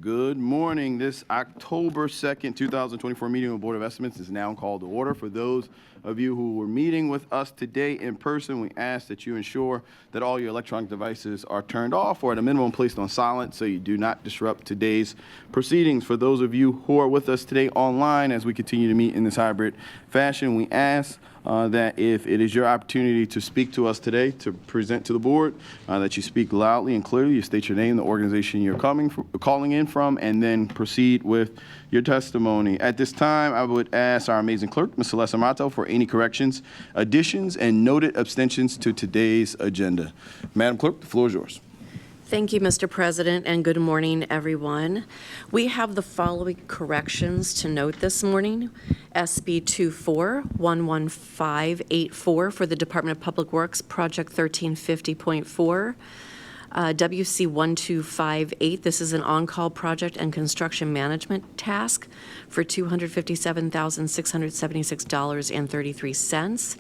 Good morning. This October 2nd, 2024 meeting of the Board of Estimates is now called to order. For those of you who were meeting with us today in person, we ask that you ensure that all your electronic devices are turned off or at a minimum placed on silent so you do not disrupt today's proceedings. For those of you who are with us today online as we continue to meet in this hybrid fashion, we ask that if it is your opportunity to speak to us today, to present to the board, that you speak loudly and clearly. You state your name, the organization you're calling in from, and then proceed with your testimony. At this time, I would ask our amazing clerk, Ms. Celeste Amato, for any corrections, additions, and noted abstentions to today's agenda. Madam Clerk, the floor is yours. Thank you, Mr. President, and good morning, everyone. We have the following corrections to note this morning. SB 24-11584 for the Department of Public Works, Project 1350.4. WC 1258, this is an on-call project and construction management task for $257,676.33.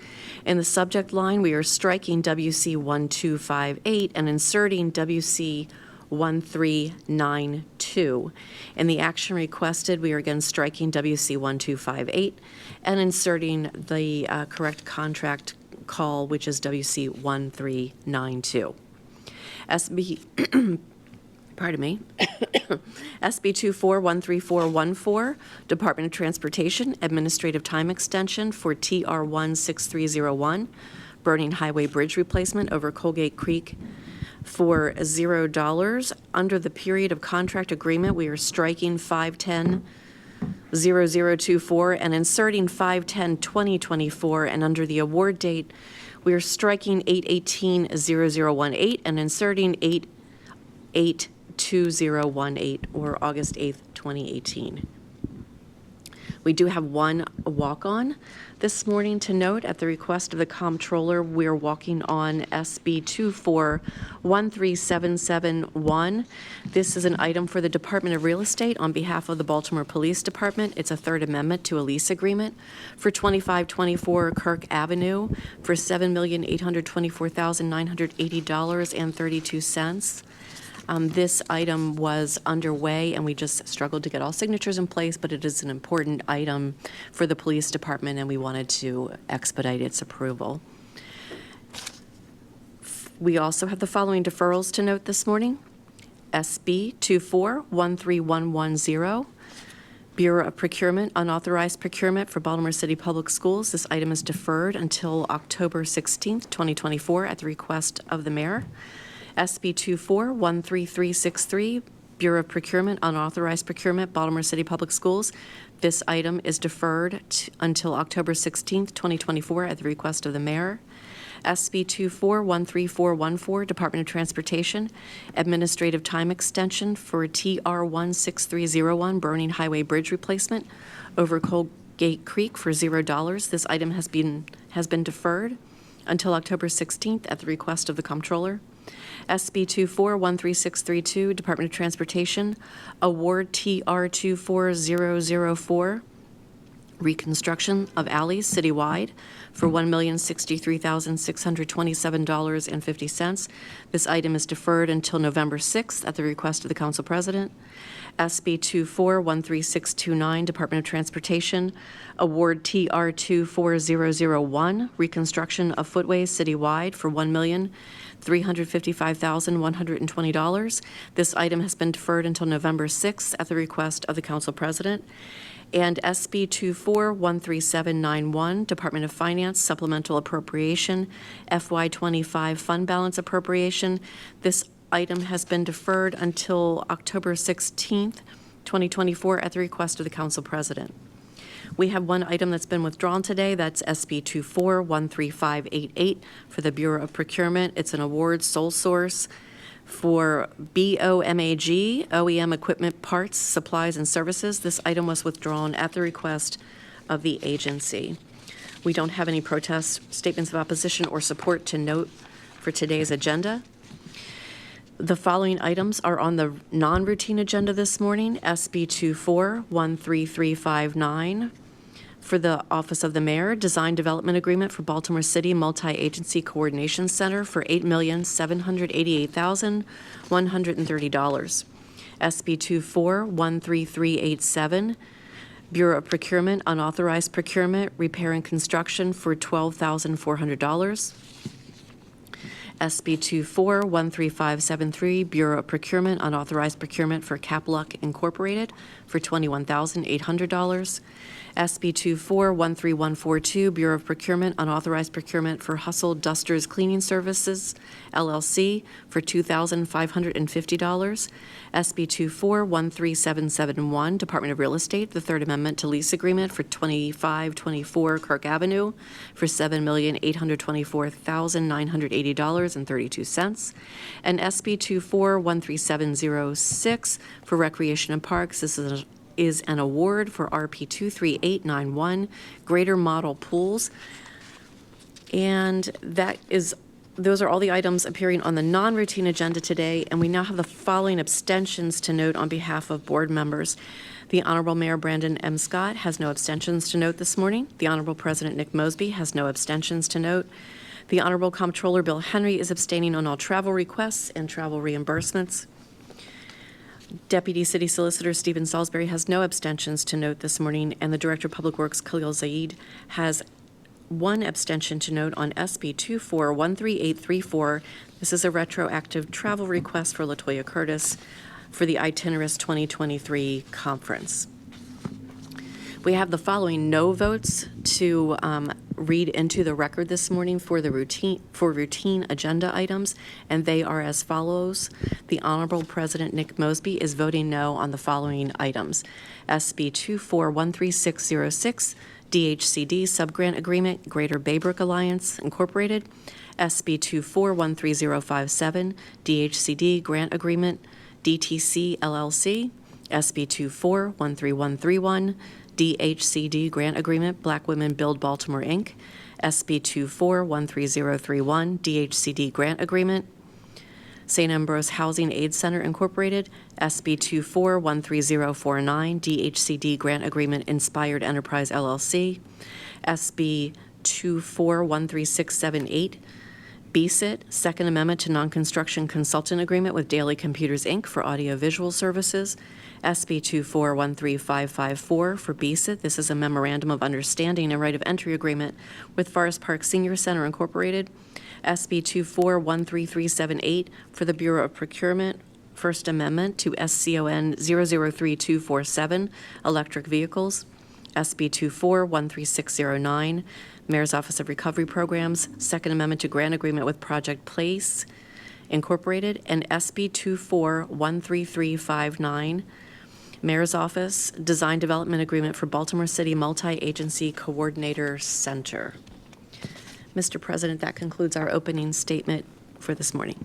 In the subject line, we are striking WC 1258 and inserting WC 1392. In the action requested, we are again striking WC 1258 and inserting the correct contract call, which is WC 1392. Pardon me, SB 24-13414, Department of Transportation, Administrative Time Extension for TR16301, Burning Highway Bridge Replacement over Colgate Creek for $0. Under the period of contract agreement, we are striking 510-0024 and inserting 510-2024, and under the award date, we are striking 8/18/0018 and inserting 8/8/2018 or August 8th, 2018. We do have one walk-on this morning to note. At the request of the comptroller, we're walking on SB 24-13771. This is an item for the Department of Real Estate on behalf of the Baltimore Police Department. It's a third amendment to a lease agreement for 2524 Kirk Avenue for $7,824,980.32. This item was underway, and we just struggled to get all signatures in place, but it is an important item for the police department, and we wanted to expedite its approval. We also have the following deferrals to note this morning. SB 24-13110, Bureau of Procurement, unauthorized procurement for Baltimore City Public Schools. This item is deferred until October 16th, 2024, at the request of the mayor. SB 24-13363, Bureau of Procurement, unauthorized procurement, Baltimore City Public Schools. This item is deferred until October 16th, 2024, at the request of the mayor. SB 24-13414, Department of Transportation, Administrative Time Extension for TR16301, Burning Highway Bridge Replacement over Colgate Creek for $0. This item has been deferred until October 16th at the request of the comptroller. SB 24-13632, Department of Transportation, award TR24004, reconstruction of alleys citywide for $1,063,627.50. This item is deferred until November 6th at the request of the Council President. SB 24-13629, Department of Transportation, award TR24001, reconstruction of footways citywide for $1,355,120. This item has been deferred until November 6th at the request of the Council President. And SB 24-13791, Department of Finance, Supplemental Appropriation, FY25 Fund Balance Appropriation. This item has been deferred until October 16th, 2024, at the request of the Council President. We have one item that's been withdrawn today. That's SB 24-13588 for the Bureau of Procurement. It's an award sole source for BOMAG, OEM Equipment Parts, Supplies, and Services. This item was withdrawn at the request of the agency. We don't have any protests, statements of opposition, or support to note for today's agenda. The following items are on the non-routine agenda this morning. SB 24-13359 for the Office of the Mayor, Design Development Agreement for Baltimore City Multi-Agency Coordination Center for $8,788,130. SB 24-13387, Bureau of Procurement, unauthorized procurement, repair and construction for $12,400. SB 24-13573, Bureau of Procurement, unauthorized procurement for Capluck Incorporated for $21,800. SB 24-13142, Bureau of Procurement, unauthorized procurement for Hustle Dusters Cleaning Services, LLC, for $2,550. SB 24-13771, Department of Real Estate, the Third Amendment to Lease Agreement for 2524 Kirk Avenue for $7,824,980.32. And SB 24-13706 for Recreation and Parks. This is an award for RP 23891, Greater Model Pools. And those are all the items appearing on the non-routine agenda today, and we now have the following abstentions to note on behalf of board members. The Honorable Mayor Brandon M. Scott has no abstentions to note this morning. The Honorable President Nick Mosby has no abstentions to note. The Honorable Comptroller Bill Henry is abstaining on all travel requests and travel reimbursements. Deputy City Solicitor Stephen Salisbury has no abstentions to note this morning, and the Director of Public Works Khalil Zaid has one abstention to note on SB 24-13834. This is a retroactive travel request for LaToya Curtis for the Itinerist 2023 conference. We have the following no votes to read into the record this morning for routine agenda items, and they are as follows. The Honorable President Nick Mosby is voting no on the following items: SB 24-13606, DHCD Subgrant Agreement, Greater Baybrook Alliance, Incorporated; SB 24-13057, DHCD Grant Agreement, DTC LLC; SB 24-13131, DHCD Grant Agreement, Black Women Build Baltimore, Inc., SB 24-13031, DHCD Grant Agreement, St. Ambrose Housing Aid Center, Incorporated; SB 24-13049, DHCD Grant Agreement, Inspired Enterprise, LLC; SB 24-13678, BSIT, Second Amendment to Non-Construction Consultant Agreement with Daily Computers, Inc. for audiovisual services; SB 24-13554 for BSIT. This is a Memorandum of Understanding and Right of Entry Agreement with Forest Park Senior Center, Incorporated; SB 24-13378 for the Bureau of Procurement, First Amendment to SCON 003247, electric vehicles; SB 24-13609, Mayor's Office of Recovery Programs, Second Amendment to Grant Agreement with Project Place, Incorporated; and SB 24-13359, Mayor's Office Design Development Agreement for Baltimore City Multi-Agency Coordinator Center. Mr. President, that concludes our opening statement for this morning.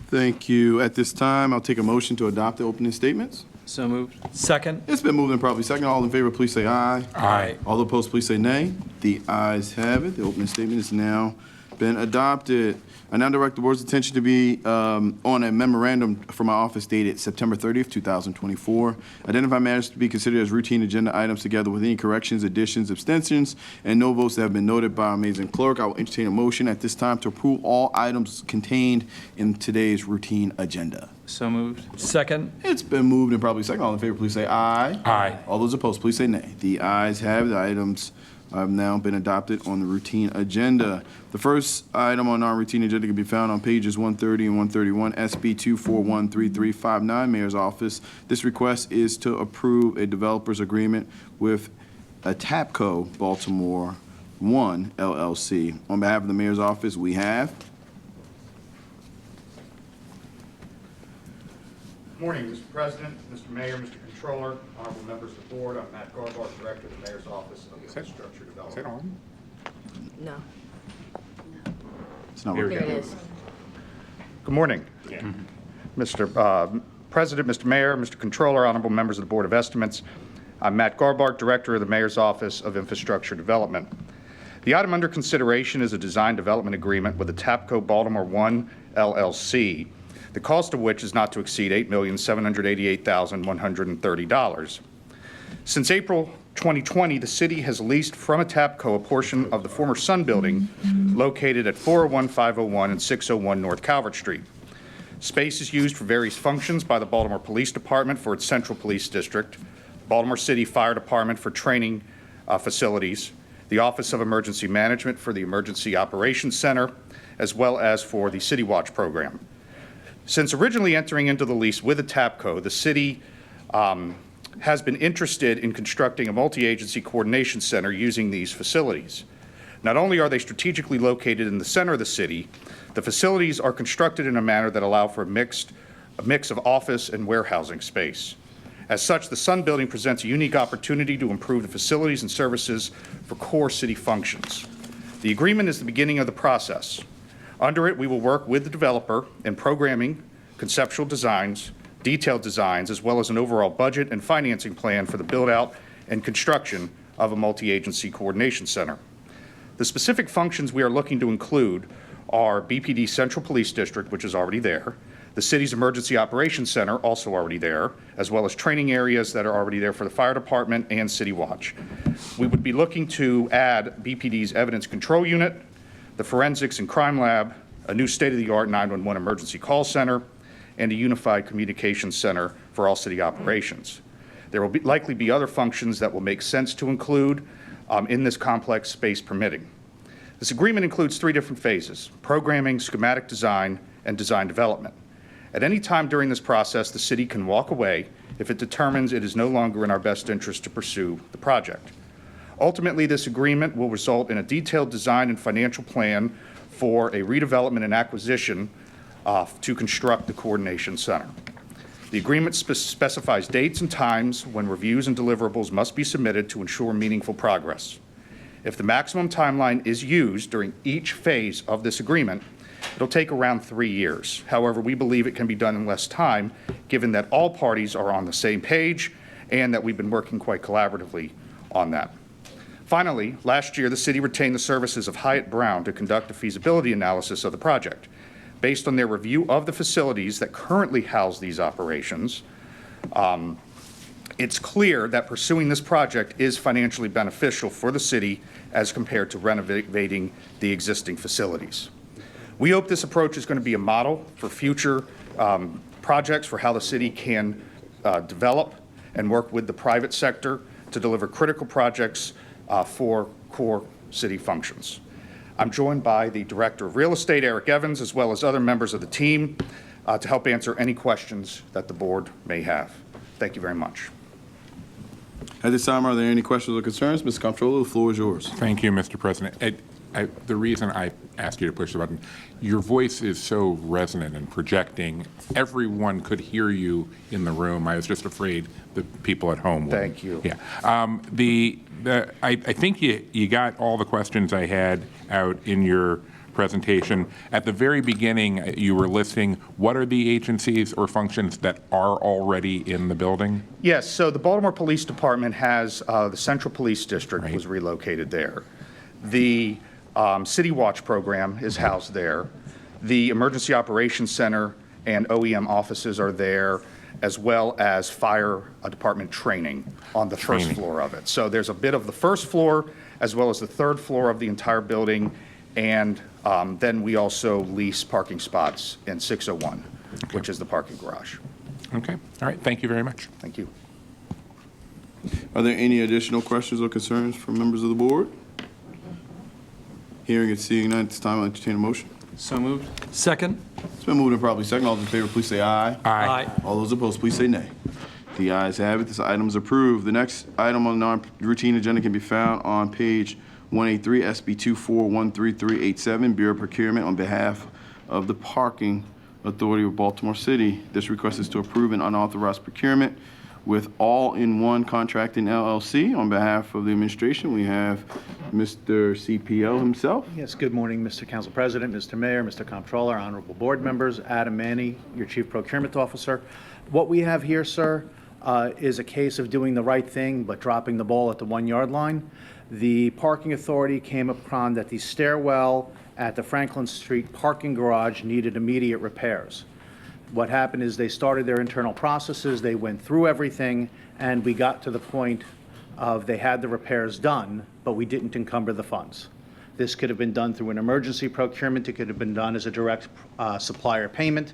Thank you. At this time, I'll take a motion to adopt the opening statements. So moved. Second. It's been moved and probably second. All in favor, please say aye. Aye. All opposed, please say nay. The ayes have it. The opening statement has now been adopted. I now direct the board's attention to be on a memorandum from my office dated September 30th, 2024. Identify matters to be considered as routine agenda items together with any corrections, additions, abstentions, and no votes that have been noted by our amazing clerk. I will entertain a motion at this time to approve all items contained in today's routine agenda. So moved. Second. It's been moved and probably second. All in favor, please say aye. Aye. All those opposed, please say nay. The ayes have it. The items have now been adopted on the routine agenda. The first item on our routine agenda can be found on pages 130 and 131, SB 24-13359, Mayor's Office. This request is to approve a developer's agreement with a TAPCO Baltimore 1 LLC. On behalf of the Mayor's Office, we have Morning, Mr. President, Mr. Mayor, Mr. Controller, honorable members of the board. I'm Matt Garbart, Director of the Mayor's Office of Infrastructure Development. No. It's not There working. it is. Good morning. Mr. President, Mr. Mayor, Mr. Controller, honorable members of the Board of Estimates. I'm Matt Garbart, Director of the Mayor's Office of Infrastructure Development. The item under consideration is a design development agreement with the TAPCO Baltimore 1 LLC, the cost of which is not to exceed $8,788,130. Since April 2020, the city has leased from a TAPCO a portion of the former Sun Building located at 401, 501, and 601 North Calvert Street. Space is used for various functions by the Baltimore Police Department for its Central Police District, Baltimore City Fire Department for training facilities, the Office of Emergency Management for the Emergency Operations Center, as well as for the City Watch program. Since originally entering into the lease with the TAPCO, the city has been interested in constructing a multi-agency coordination center using these facilities. Not only are they strategically located in the center of the city, the facilities are constructed in a manner that allow for a mix of office and warehousing space. As such, the Sun Building presents a unique opportunity to improve the facilities and services for core city functions. The agreement is the beginning of the process. Under it, we will work with the developer in programming, conceptual designs, detailed designs, as well as an overall budget and financing plan for the build-out and construction of a multi-agency coordination center. The specific functions we are looking to include are BPD Central Police District, which is already there, the city's Emergency Operations Center, also already there, as well as training areas that are already there for the Fire Department and City Watch. We would be looking to add BPD's Evidence Control Unit, the Forensics and Crime Lab, a new state-of-the-art 911 emergency call center, and a unified communications center for all city operations. There will likely be other functions that will make sense to include in this complex space permitting. This agreement includes 3 different phases: programming, schematic design, and design development. At any time during this process, the city can walk away if it determines it is no longer in our best interest to pursue the project. Ultimately, this agreement will result in a detailed design and financial plan for a redevelopment and acquisition to construct the coordination center. The agreement specifies dates and times when reviews and deliverables must be submitted to ensure meaningful progress. If the maximum timeline is used during each phase of this agreement, it'll take around 3 years. However, we believe it can be done in less time, given that all parties are on the same page and that we've been working quite collaboratively on that. Finally, last year, the city retained the services of Hyatt Brown to conduct a feasibility analysis of the project. Based on their review of the facilities that currently house these operations, it's clear that pursuing this project is financially beneficial for the city as compared to renovating the existing facilities. We hope this approach is going to be a model for future projects for how the city can develop and work with the private sector to deliver critical projects for core city functions. I'm joined by the Director of Real Estate, Eric Evans, as well as other members of the team to help answer any questions that the board may have. Thank you very much. At this time, are there any questions or concerns? Mr. Comptroller, the floor is yours. Thank you, Mr. President. The reason I asked you to push the button, your voice is so resonant and projecting. Everyone could hear you in the room. I was just afraid the people at home would. Thank you. Yeah. I think you got all the questions I had out in your presentation. At the very beginning, you were listing what are the agencies or functions that are already in the building? Yes, so the Baltimore Police Department has the Central Police District Right. was relocated there. The City Watch program is housed there. The Emergency Operations Center and OEM offices are there, as well as Fire Department training on the first floor of it. So there's a bit of the first floor as well as the third floor of the entire building, and then we also lease parking spots in 601, which is the parking garage. Okay. All right. Thank you very much. Thank you. Are there any additional questions or concerns from members of the board? Hearing and seeing none, at this time I'll entertain a motion. So moved. Second. It's been moved and probably second. All those in favor, please say aye. Aye. All those opposed, please say nay. The ayes have it. This item is approved. The next item on the non-routine agenda can be found on page 183, SB 24133387, Bureau of Procurement on behalf of the Parking Authority of Baltimore City. This request is to approve an unauthorized procurement with All-in-One Contracting LLC. On behalf of the administration, we have Mr. CPO himself. Yes, good morning, Mr. Council President, Mr. Mayor, Mr. Comptroller, honorable board members, Adam Manny, your Chief Procurement Officer. What we have here, sir, is a case of doing the right thing but dropping the ball at the 1-yard line. The Parking Authority came upon that the stairwell at the Franklin Street parking garage needed immediate repairs. What happened is they started their internal processes, they went through everything, and we got to the point of they had the repairs done, but we didn't encumber the funds. This could have been done through an emergency procurement. It could have been done as a direct supplier payment,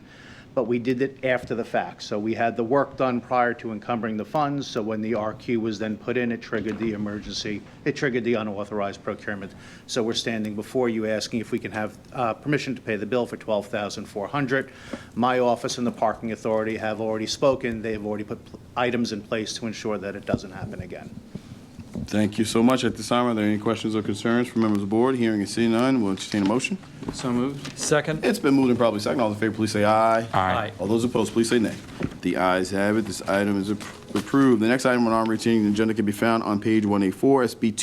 but we did it after the fact. So we had the work done prior to encumbering the funds, so when the RQ was then put in, it triggered the emergency, it triggered the unauthorized procurement. So we're standing before you asking if we can have permission to pay the bill for $12,400. My office and the Parking Authority have already spoken. They've already put items in place to ensure that it doesn't happen again. Thank you so much. At this time, are there any questions or concerns from members of the board? Hearing and seeing none, we'll entertain a motion. So moved. Second. It's been moved and probably second. All in favor, please say aye. Aye. All those opposed, please say nay. The ayes have it. This item is approved. The next item on our routine agenda can be found on page 184, SB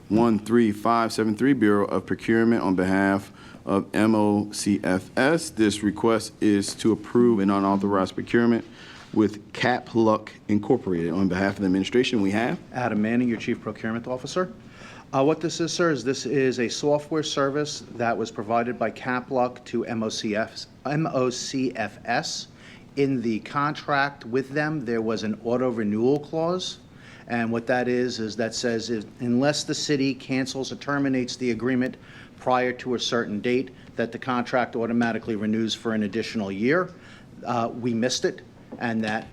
2413573, Bureau of Procurement on behalf of MOCFS. This request is to approve an unauthorized procurement with Cap Luck Incorporated. On behalf of the administration, we have Adam Manning, your Chief Procurement Officer. What this is, sir, is this is a software service that was provided by CapLuck to MOCFS. In the contract with them, there was an auto renewal clause. And what that is that says unless the city cancels or terminates the agreement prior to a certain date, that the contract automatically renews for an additional year. We missed it, and that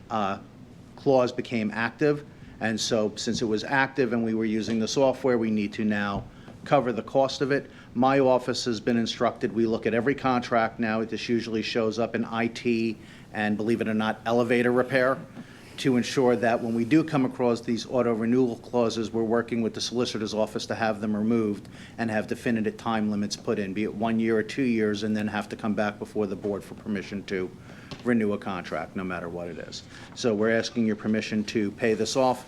clause became active. And so since it was active and we were using the software, we need to now cover the cost of it. My office has been instructed, we look at every contract now. This usually shows up in IT and, believe it or not, elevator repair, to ensure that when we do come across these auto renewal clauses, we're working with the solicitor's office to have them removed and have definitive time limits put in, be it 1 year or 2 years, and then have to come back before the board for permission to renew a contract, no matter what it is. So we're asking your permission to pay this off,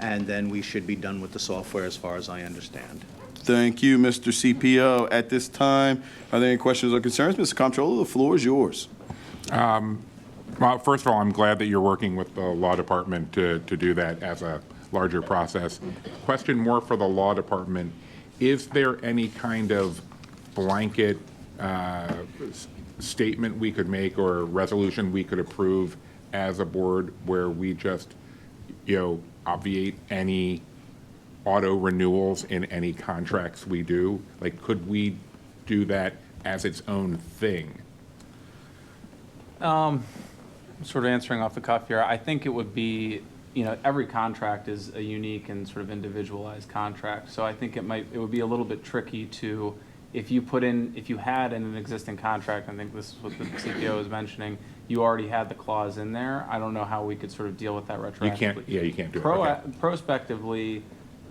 and then we should be done with the software as far as I understand. Thank you, Mr. CPO. At this time, are there any questions or concerns? Mr. Comptroller, the floor is yours. Well, first of all, I'm glad that you're working with the law department to do that as a larger process. Question more for the law department. Is there any kind of blanket statement we could make or resolution we could approve as a board where we just, obviate any auto renewals in any contracts we do? Like, could we do that as its own thing? Sort of answering off the cuff here, I think it would be, every contract is a unique and sort of individualized contract. So I think it would be a little bit tricky to, if you had in an existing contract, I think this is what the CPO is mentioning, you already had the clause in there. I don't know how we could sort of deal with that retroactively. You can't do it. Okay. Prospectively,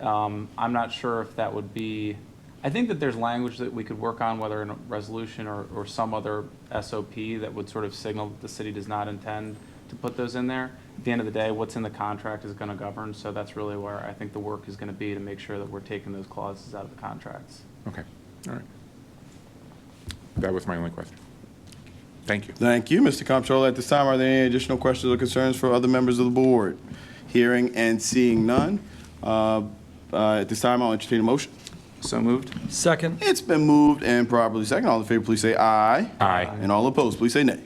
I'm not sure if that would be, I think that there's language that we could work on, whether in a resolution or some other SOP that would sort of signal that the city does not intend to put those in there. At the end of the day, what's in the contract is going to govern, so that's really where I think the work is going to be, to make sure that we're taking those clauses out of the contracts. Okay, all right. That was my only question. Thank you. Thank you, Mr. Comptroller. At this time, are there any additional questions or concerns for other members of the board? Hearing and seeing none. At this time, I'll entertain a motion. So moved. Second. It's been moved and properly second. All in favor, please say aye. Aye. And all opposed, please say nay.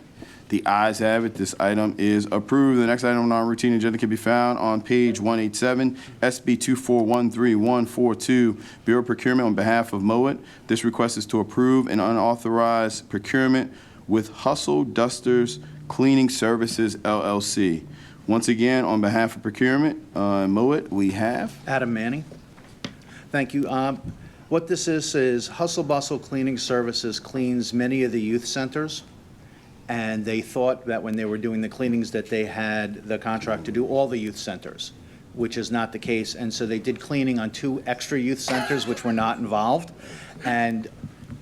The ayes have it. This item is approved. The next item on our routine agenda can be found on page 187, SB 2413142, Bureau of Procurement on behalf of MOIT. This request is to approve an unauthorized procurement with Hustle Dusters Cleaning Services, LLC. Once again, on behalf of Procurement, MOIT, we have Adam Manning. Thank you. What this is Hustle Bustle Cleaning Services cleans many of the youth centers, and they thought that when they were doing the cleanings that they had the contract to do all the youth centers, which is not the case. And so they did cleaning on 2 extra youth centers which were not involved. And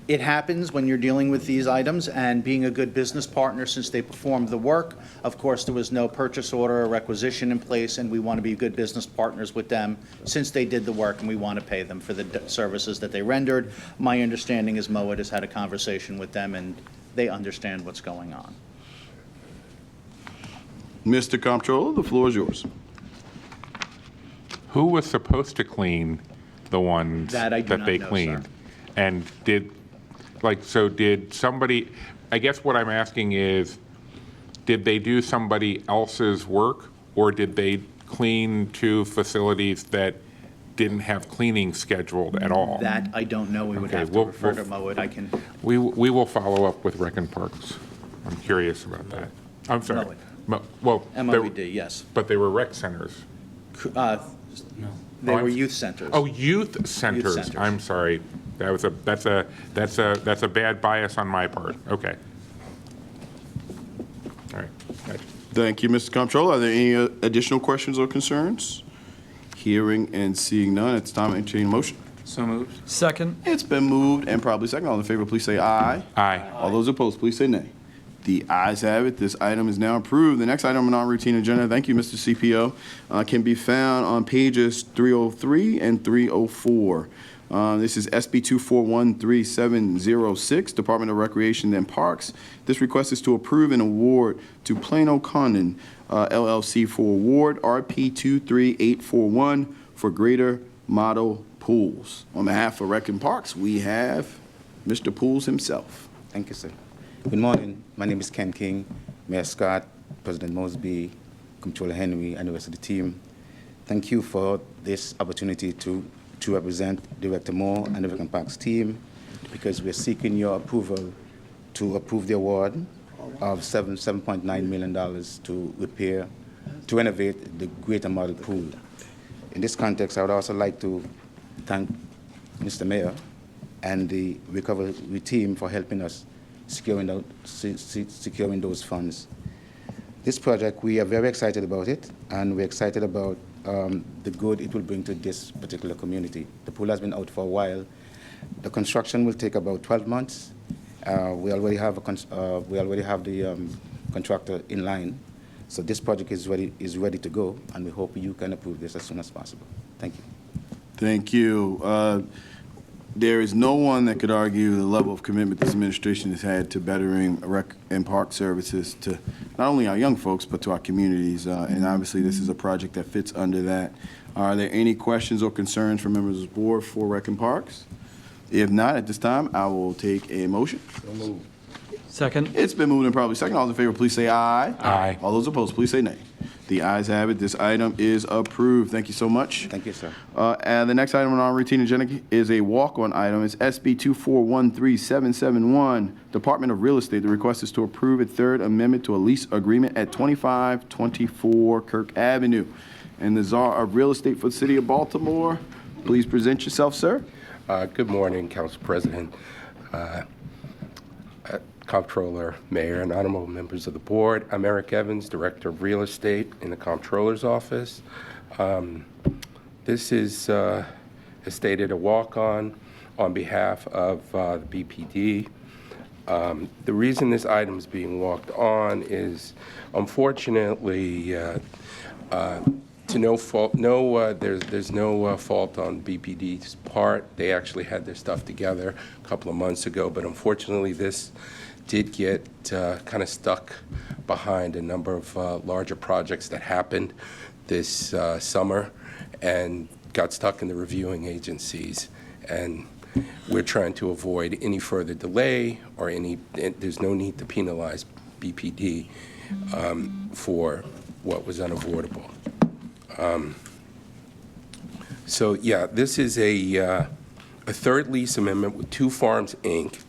it happens when you're dealing with these items, and being a good business partner, since they performed the work, of course, there was no purchase order or requisition in place, and we want to be good business partners with them since they did the work, and we want to pay them for the services that they rendered. My understanding is MOIT has had a conversation with them, and they understand what's going on. Mr. Comptroller, the floor is yours. Who was supposed to clean the ones That I do not they know, cleaned? sir. And did somebody, I guess what I'm asking is, did they do somebody else's work, or did they clean 2 facilities that didn't have cleaning scheduled at all. That I don't know. We would Okay, have to we'll- refer to we'll- Moet. I can, We will follow up with Rec and Parks. I'm curious about that. I'm sorry. Well, they- MOED, yes. but they were rec centers. They I'm- were youth centers. Oh, youth centers. centers. I'm sorry. That's a bad bias on my part. Okay. All right. Gotcha. Thank you, Mr. Comptroller. Are there any additional questions or concerns? Hearing and seeing none, it's time to entertain a motion. So moved. Second. It's been moved and probably second. All in favor, please say aye. Aye. All those opposed, please say nay. The ayes have it. This item is now approved. The next item on our routine agenda, thank you, Mr. CPO, can be found on pages 303 and 304. This is SB 2413706, Department of Recreation and Parks. This request is to approve an award to Plano Condon LLC for award RP 23841 for greater model pools. On behalf of Rec and Parks, we have Mr. Pools himself. Thank you, sir. Good morning. My name is Ken King, Mayor Scott, President Mosby, Comptroller Henry, and the rest of the team. Thank you for this opportunity to represent Director Moore and the Rec and Parks team, because we're seeking your approval to approve the award of $7.9 million to renovate the Greater Model Pool. In this context, I would also like to thank Mr. Mayor and the recovery team for helping us securing those funds. This project, we are very excited about it, and we're excited about the good it will bring to this particular community. The pool has been out for a while. The construction will take about 12 months. We already have the contractor in line, so this project is ready to go, and we hope you can approve this as soon as possible. Thank you. Thank you. There is no one that could argue the level of commitment this administration has had to bettering rec and park services to not only our young folks, but to our communities. And obviously, this is a project that fits under that. Are there any questions or concerns from members of the board for Rec and Parks? If not, at this time, I will take a motion. Second. It's been moved and probably second. All those in favor, please say aye. Aye. All those opposed, please say nay. The ayes have it. This item is approved. Thank you so much. Thank you, sir. And the next item on our routine agenda is a walk-on item. It's SB 2413771, Department of Real Estate. The request is to approve a third amendment to a lease agreement at 2524 Kirk Avenue. And the Czar of Real Estate for the City of Baltimore, please present yourself, sir. Good morning, Council President, Comptroller, Mayor, and honorable members of the board. I'm Eric Evans, Director of Real Estate in the Comptroller's Office. This is, as stated, a walk-on behalf of the BPD. The reason this item is being walked on is, unfortunately, to no fault, there's no fault on BPD's part. They actually had their stuff together a couple of months ago, but unfortunately, this did get kind of stuck behind a number of larger projects that happened this summer and got stuck in the reviewing agencies. And we're trying to avoid any further delay or there's no need to penalize BPD for what was unavoidable. So yeah, this is a third lease amendment with Two Farms, Inc.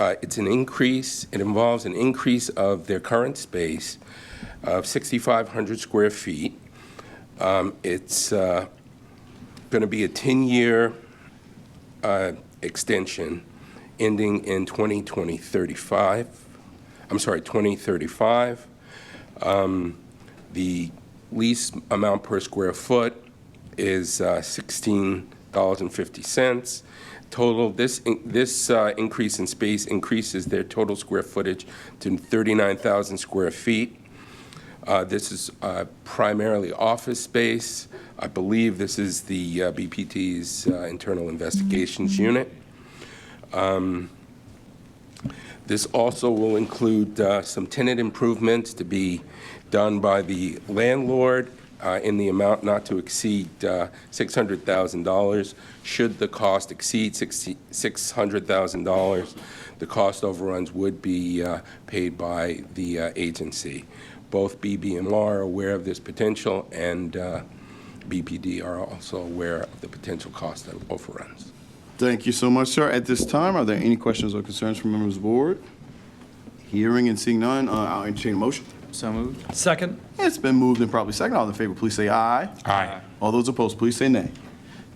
It's an increase. It involves an increase of their current space of 6,500 square feet. It's going to be a 10-year extension ending in 2035. The lease amount per square foot is $16.50. Total, this increase in space increases their total square footage to 39,000 square feet. This is primarily office space. I believe this is the BPT's internal investigations unit. This also will include some tenant improvements to be done by the landlord in the amount not to exceed $600,000. Should the cost exceed $600,000, the cost overruns would be paid by the agency. Both BB and LAR are aware of this potential, and BPD are also aware of the potential cost of overruns. Thank you so much, sir. At this time, are there any questions or concerns from members of the board? Hearing and seeing none, I'll entertain a motion. So moved. Second. It's been moved and probably second. All in favor, please say aye. Aye. All those opposed, please say nay.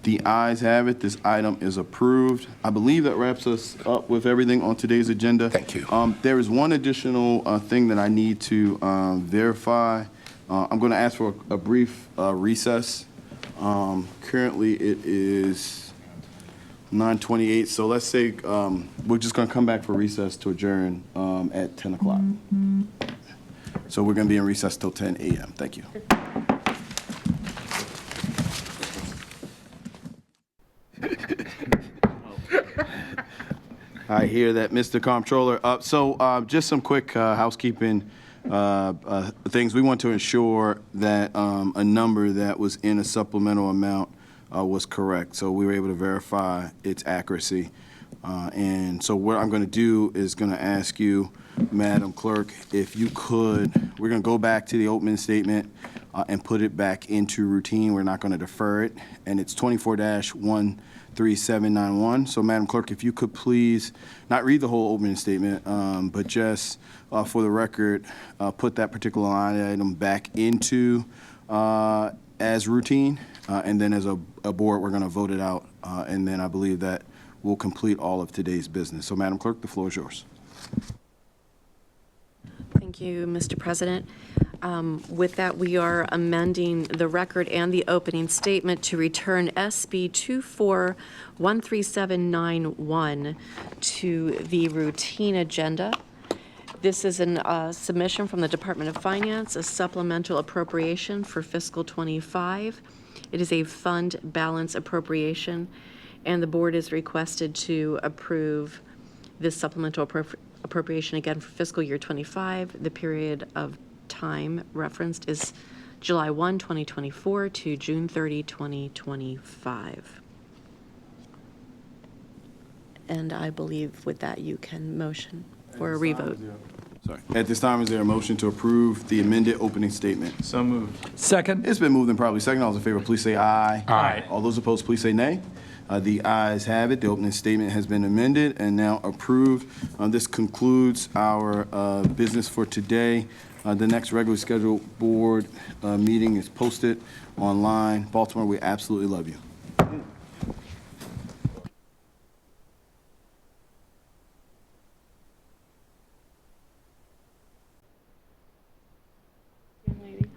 The ayes have it. This item is approved. I believe that wraps us up with everything on today's agenda. Thank you. There is one additional thing that I need to verify. I'm going to ask for a brief recess. Currently, it is 9:28, so let's say we're just going to come back for recess to adjourn at 10 o'clock. So we're going to be in recess till 10 a.m. Thank you. I hear that, Mr. Comptroller. Just some quick housekeeping things. We want to ensure that a number that was in a supplemental amount was correct. So we were able to verify its accuracy. And so what I'm going to do is going to ask you, Madam Clerk, if you could, we're going to go back to the opening statement and put it back into routine. We're not going to defer it. And it's 24-13791. So, Madam Clerk, if you could please not read the whole opening statement, but just for the record, put that particular line item back into as routine. And then as a board, we're going to vote it out. And then I believe that we'll complete all of today's business. So, Madam Clerk, the floor is yours. Thank you, Mr. President. With that, we are amending the record and the opening statement to return SB 24-13791 to the routine agenda. This is a submission from the Department of Finance, a supplemental appropriation for fiscal '25. It is a fund balance appropriation, and the board is requested to approve this supplemental appropriation again for fiscal year '25. The period of time referenced is July 1, 2024 to June 30, 2025. And I believe with that, you can motion for a revote. Sorry. At this time, is there a motion to approve the amended opening statement? So moved. Second. It's been moved and probably second. All those in favor, please say aye. Aye. All those opposed, please say nay. The ayes have it. The opening statement has been amended and now approved. This concludes our business for today. The next regularly scheduled board meeting is posted online. Baltimore, we absolutely love you.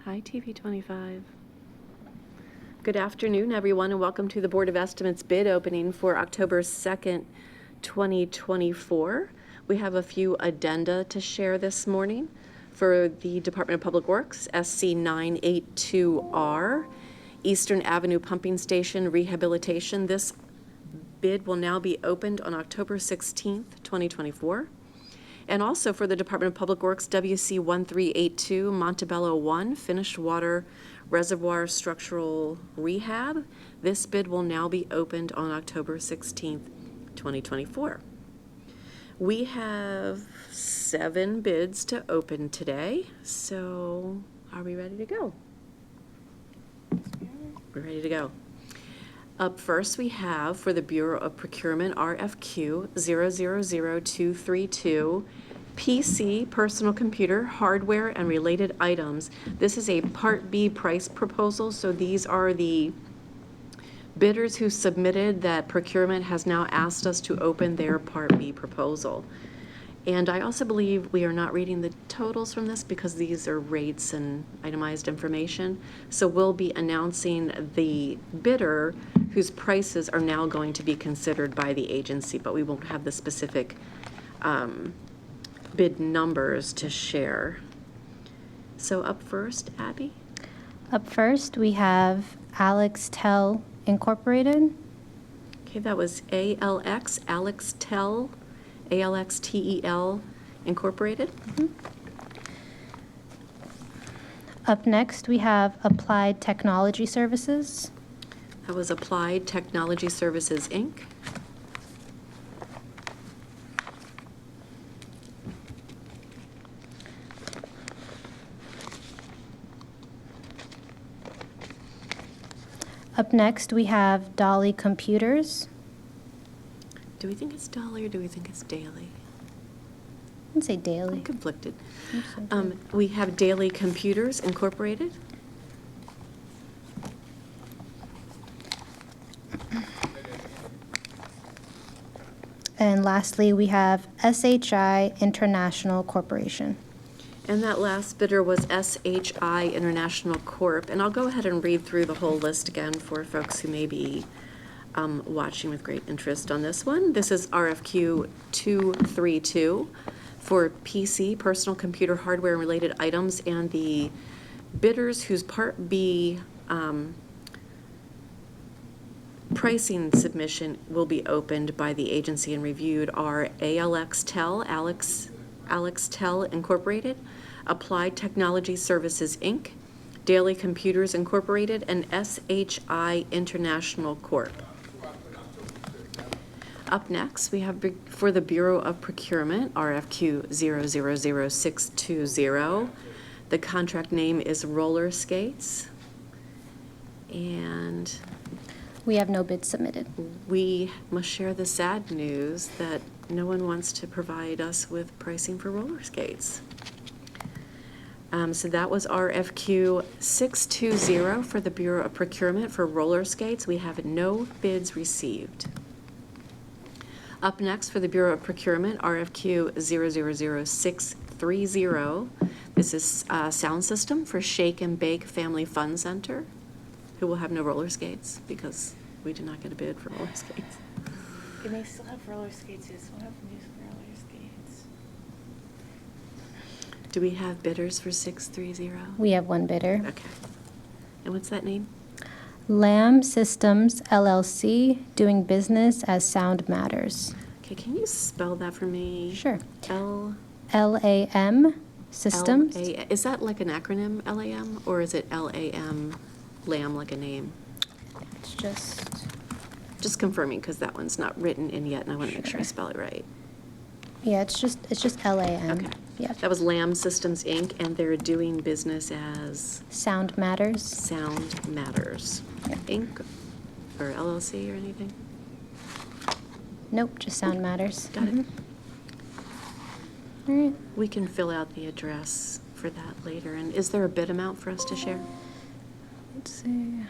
Hi, TV 25. Good afternoon, everyone, and welcome to the Board of Estimates bid opening for October 2nd, 2024. We have a few addenda to share this morning. For the Department of Public Works, SC 982R, Eastern Avenue Pumping Station Rehabilitation. This bid will now be opened on October 16th, 2024. And also for the Department of Public Works, WC 1382, Montebello 1, Finished Water Reservoir Structural Rehab. This bid will now be opened on October 16th, 2024. We have 7 bids to open today, so are we ready to go? We're ready to go. Up first, we have for the Bureau of Procurement, RFQ 000232, PC, personal computer, hardware, and related items. This is a Part B price proposal, so these are the bidders who submitted that procurement has now asked us to open their Part B proposal. And I also believe we are not reading the totals from this because these are rates and itemized information. So we'll be announcing the bidder whose prices are now going to be considered by the agency, but we won't have the specific bid numbers to share. So up first, Abby? Up first, we have Alextel Incorporated. Okay, that was ALX, Alextel, ALXTEL Incorporated. Up next, we have Applied Technology Services. That was Applied Technology Services, Inc. Up next, we have Dolly Computers. Do we think it's Dolly or do we think it's Daily? I'd say I'm Daily. conflicted. We have Daily Computers Incorporated. And lastly, we have SHI International Corporation. And that last bidder was SHI International Corp. And I'll go ahead and read through the whole list again for folks who may be watching with great interest on this one. This is RFQ 232 for PC, personal computer hardware and related items, and the bidders whose Part B pricing submission will be opened by the agency and reviewed are ALXtel, Alextel Incorporated, Applied Technology Services, Inc., Daily Computers Incorporated, and SHI International Corp. Up next, we have for the Bureau of Procurement, RFQ 000620. The contract name is Roller Skates. And We have no bids submitted. we must share the sad news that no one wants to provide us with pricing for roller skates. So that was RFQ 620 for the Bureau of Procurement for roller skates. We have no bids received. Up next for the Bureau of Procurement, RFQ 000630. This is sound system for Shake and Bake Family Fun Center, who will have no roller skates because we did not get a bid for roller skates. And they still have roller skates, they still have music roller skates. Do we have bidders for 630? We have one bidder. Okay. And what's that name? Lamb Systems LLC, doing business as Sound Matters. Okay, can you spell that for me? Sure. L LAM Systems. Is that like an acronym, LAM, or is it LAM, lamb like a name? It's just, Just confirming, because that one's not written in yet, and I want to make sure I Sure. spell it right. yeah, it's just LAM. Okay. Yeah. That was Lamb Systems, Inc., and they're doing business as Sound Matters. Sound Matters, Inc., or LLC or anything? Nope, just Sound Matters. Got it. All right. We can fill out the address for that later. And is there a bid amount for us to share? Let's see.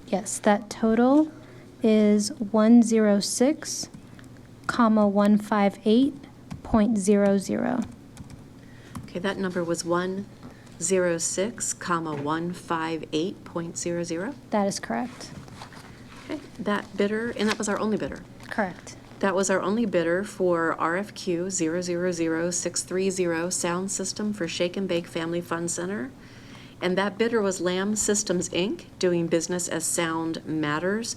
Yes, that total is 106,158.00. Okay, that number was 106,158.00. That is correct. Okay, that bidder, and that was our only bidder. Correct. That was our only bidder for RFQ 000630 sound system for Shake and Bake Family Fun Center. And that bidder was Lamb Systems, Inc., doing business as Sound Matters.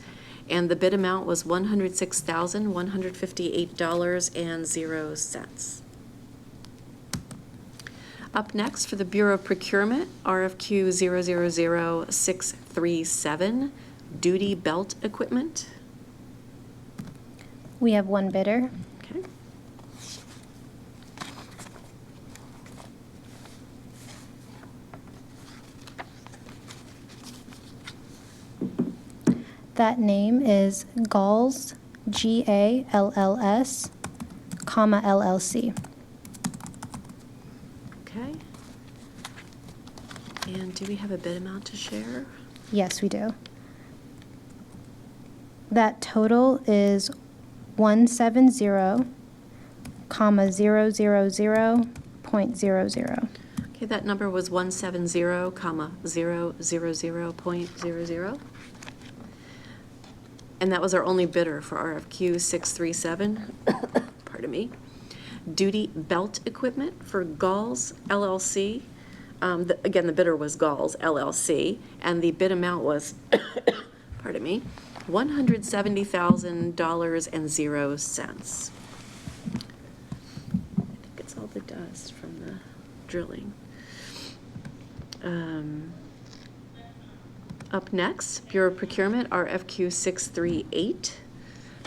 And the bid amount was $106,158.00. Up next for the Bureau of Procurement, RFQ 000637, duty belt equipment. We have one bidder. Okay. That name is Galls, GALLS, comma LLC. Okay. And do we have a bid amount to share? Yes, we do. That total is 170, comma 000.00. Okay, that number was 170, comma 000.00. And that was our only bidder for RFQ 637, pardon me. Duty belt equipment for Galls LLC. Again, the bidder was Galls LLC, and the bid amount was, pardon me, $170,000.00. I think it's all the dust from the drilling. Up next, Bureau of Procurement, RFQ 638.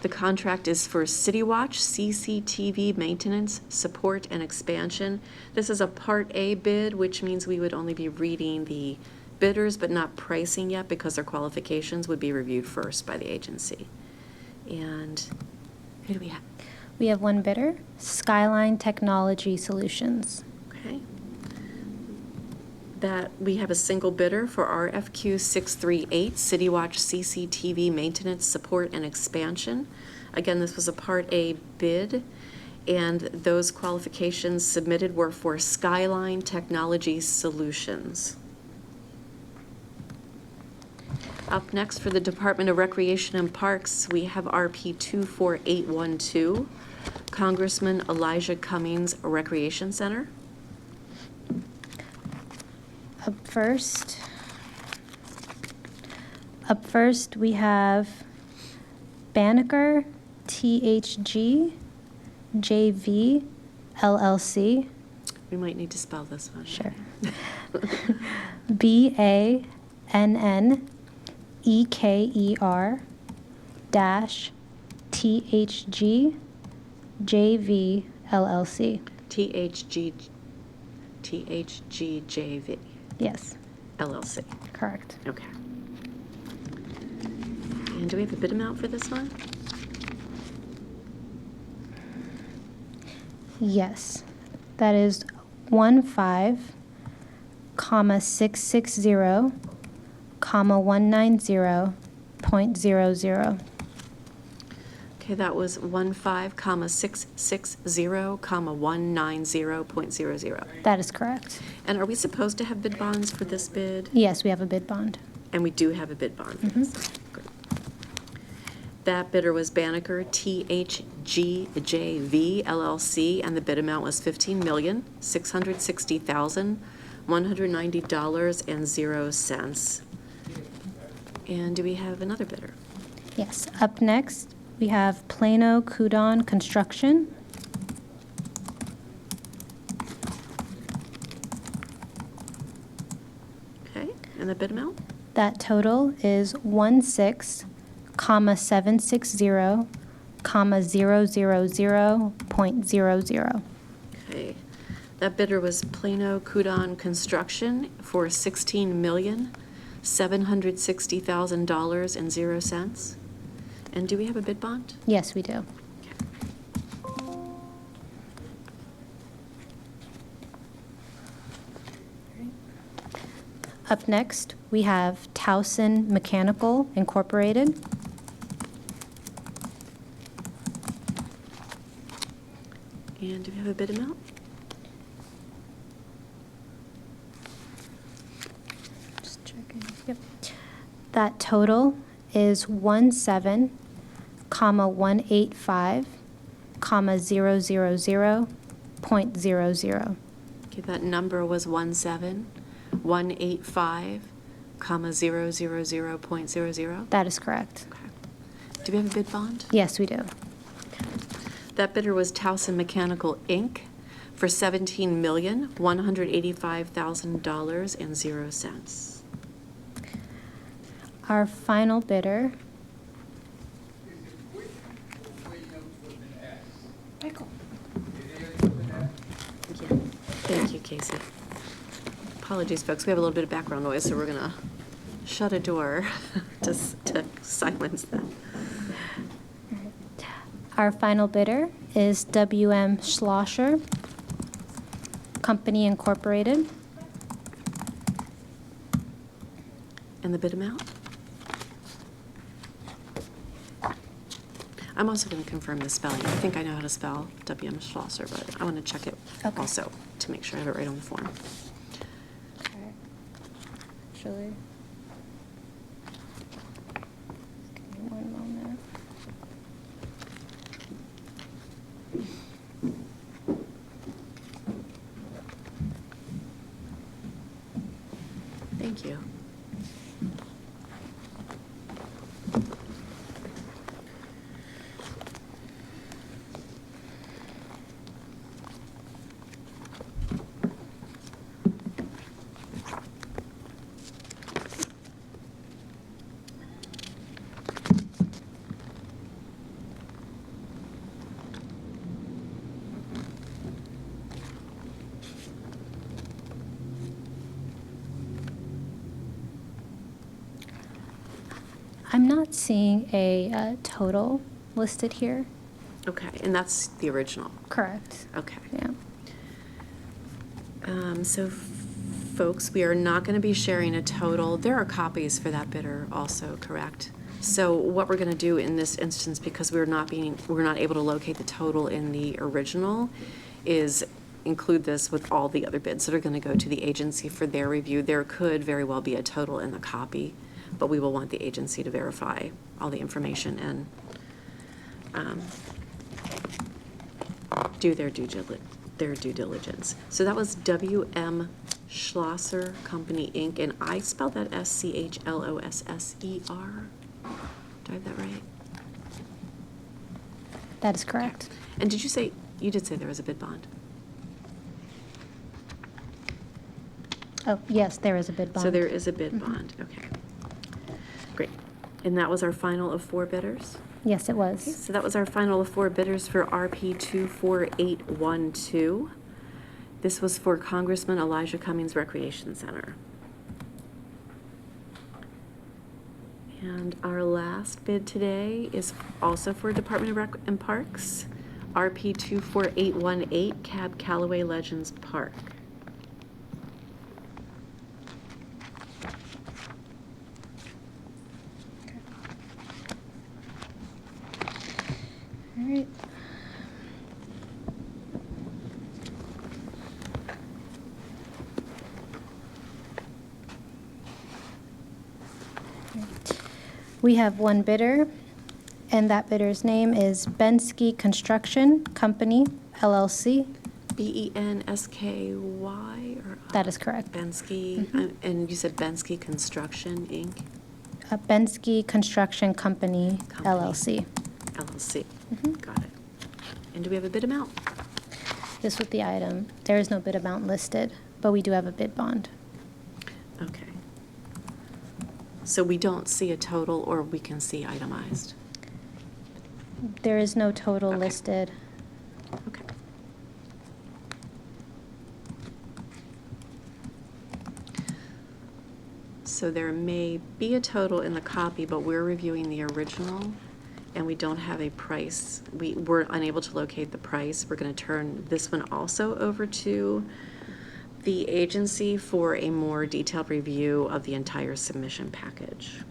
The contract is for City Watch CCTV maintenance, support, and expansion. This is a Part A bid, which means we would only be reading the bidders but not pricing yet because their qualifications would be reviewed first by the agency. And who do we have? We have one bidder, Skyline Technology Solutions. Okay. That we have a single bidder for RFQ 638, City Watch CCTV maintenance, support, and expansion. Again, this was a Part A bid, and those qualifications submitted were for Skyline Technology Solutions. Up next for the Department of Recreation and Parks, we have RP 24812, Congressman Elijah Cummings Recreation Center. Up first, we have Banneker THG JV LLC. We might need to spell this one. Sure. BANNEKER dash THG JV LLC. THGJV Yes, LLC. correct. Okay. And do we have a bid amount for this one? Yes, that is 15,660,190.00. Okay, that was 15,660,190.00. That is correct. And are we supposed to have bid bonds for this bid? Yes, we have a bid bond. And we do have a bid bond for this. Great. That bidder was Banneker THGJV LLC, and the bid amount was $15,660,190.00. And do we have another bidder? Yes, up next, we have Plano Kudon Construction. Okay, and the bid amount? That total is 16,760,000.00. Okay. That bidder was Plano Kudon Construction for $16,760,000.00. And do we have a bid bond? Yes, we do. Up next, we have Towson Mechanical Incorporated. And do we have a bid amount? Just checking. Yep. That total is 17,185,000.00. Okay, that number was 17,185,000.00. That is correct. Okay. Do we have a bid bond? Yes, we do. That bidder was Towson Mechanical, Inc. for $17,185,000.00. Our final bidder, Michael. Yeah. Thank you, Casey. Apologies, folks. We have a little bit of background noise, so we're going to shut a door to silence that. our final bidder is WM Schlosser Company Incorporated. And the bid amount? I'm also going to confirm the spelling. I think I know how to spell WM Schlosser, but I want to check it Okay. also to make sure I have it right on the form. Actually, give me one moment. Thank you. I'm not seeing a total listed here. Okay, and that's the original. Correct. Okay. Yeah. So, folks, we are not going to be sharing a total. There are copies for that bidder also, correct? So what we're going to do in this instance, because we're not able to locate the total in the original, is include this with all the other bids that are going to go to the agency for their review. There could very well be a total in the copy, but we will want the agency to verify all the information and do their due diligence. So that was W.M. Schlosser Company, Inc., and I spelled that Schlossser. Do I have that right? That is correct. And did you say, you did say there was a bid bond? Oh, yes, there is a bid bond. So there is a bid bond, okay. Great. And that was our final of 4 bidders? Yes, it was. So that was our final of 4 bidders for RP 24812. This was for Congressman Elijah Cummings Recreation Center. And our last bid today is also for Department of Rec and Parks, RP 24818, Cab Callaway Legends Park. All right. We have one bidder, and that bidder's name is Bensky Construction Company, LLC. Bensky or? That is correct. Bensky, and you said Bensky Construction, Inc., Bensky Construction Company, LLC. LLC. Got it. And do we have a bid amount? This was the item. There is no bid amount listed, but we do have a bid bond. Okay. So we don't see a total, or we can see itemized? There is no total Okay. listed. Okay. So there may be a total in the copy, but we're reviewing the original, and we don't have a price. We're unable to locate the price. We're going to turn this one also over to the agency for a more detailed review of the entire submission package.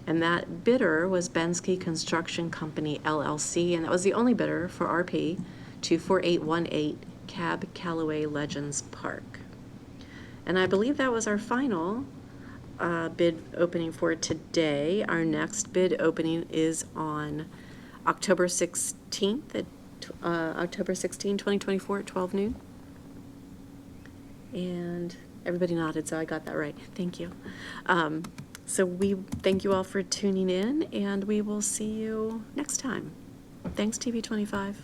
And that bidder was Bensky Construction Company, LLC, and that was the only bidder for RP 24818, Cab Callaway Legends Park. And I believe that was our final bid opening for today. Our next bid opening is on October 16th, October 16, 2024 at 12 noon. And everybody nodded, so I got that right. Thank you. So we thank you all for tuning in, and we will see you next time. Thanks, TV 25.